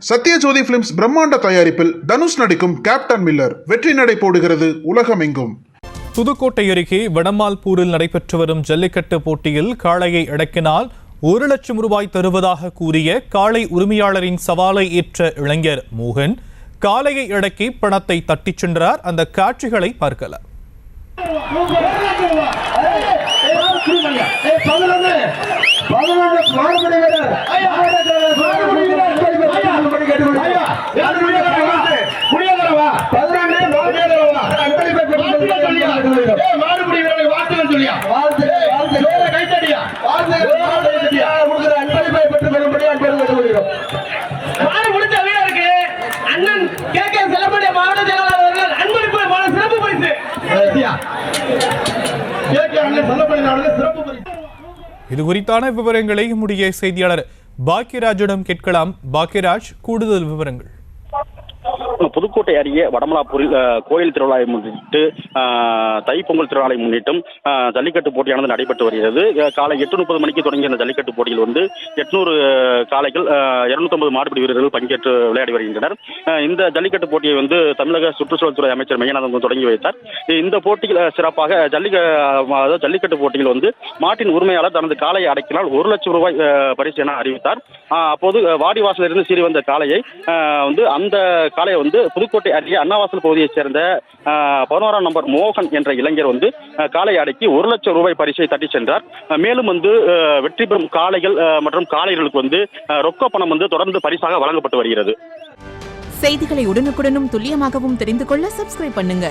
Sathyajothi films பிரம்மாண்ட தயாரிப்பில் தனுஷ் நடிக்கும் கேப்டன் மில்லர் வெற்றி நடை போடுகிறது உலகமெங்கும். புதுக்கோட்டை அருகே வடமால்பூரில் நடைபெற்று வரும் ஜல்லிக்கட்டு போட்டியில் காளையை அடக்கினால் 1 லட்சம் ரூபாய் தருவதாக கூறிய காளை உரிமையாளரின் சவாலை ஏற்ற இளைஞர் மோகன் காளையை அடக்கி பணத்தை தட்டிச் சென்றார். அந்த காட்சிகளை பார்க்கலாம். இது குறித்தான விவரங்களை நம்முடைய செய்தியாளர் பாக்கியராஜிடம் கேட்கலாம். பாக்கியராஜ், கூடுதல் விவரங்கள். புதுக்கோட்டை அருகே வடமலாப்பூரில் கோயில் திருவிழாவை முன்னிட்டு தைப்பொங்கல் திருவிழாவை முன்னிட்டும் ஜல்லிக்கட்டு போட்டியானது நடைபெற்று வருகிறது. காலை 8:30 மணிக்கு தொடங்கிய இந்த ஜல்லிக்கட்டு போட்டியில் 800 காளைகள் 250 மாடுபிடி வீரர்கள் பங்கேற்று விளையாடி வருகின்றனர். இந்த ஜல்லிக்கட்டு போட்டியை தமிழக சுற்றுச்சூழல் துறை அமைச்சர் மெய்யநாதன் தொடங்கி வைத்தார். இந்த போட்டியில் சிறப்பாக ஜல்லிக்கட்டு போட்டியில் மாட்டின் உரிமையாளர் தனது காளையை அடக்கினால் 1 லட்சம் ரூபாய் பரிசு என அறிவித்தார். அப்போது வாடிவாசலிருந்து சீறி வந்த காளையை அந்த காளையை புதுக்கோட்டை அருகே அண்ணாவாசல் பகுதியைச் சேர்ந்த 11ஆம் நம்பர் மோகன் என்ற இளைஞர் காளை அடக்கி 1 லட்சம் ரூபாய் பரிசை தட்டி சென்றார். மேலும் வெற்றி பெறும் காளைகள் மற்றும் காளைகளுக்கு ரொக்க பணம் தொடர்ந்து பரிசாக வழங்கப்பட்டு வருகிறது. செய்திகளை உடனுக்குடனும் துல்லியமாகவும் தெரிந்து கொள்ள சப்ஸ்கிரைப் பண்ணுங்க.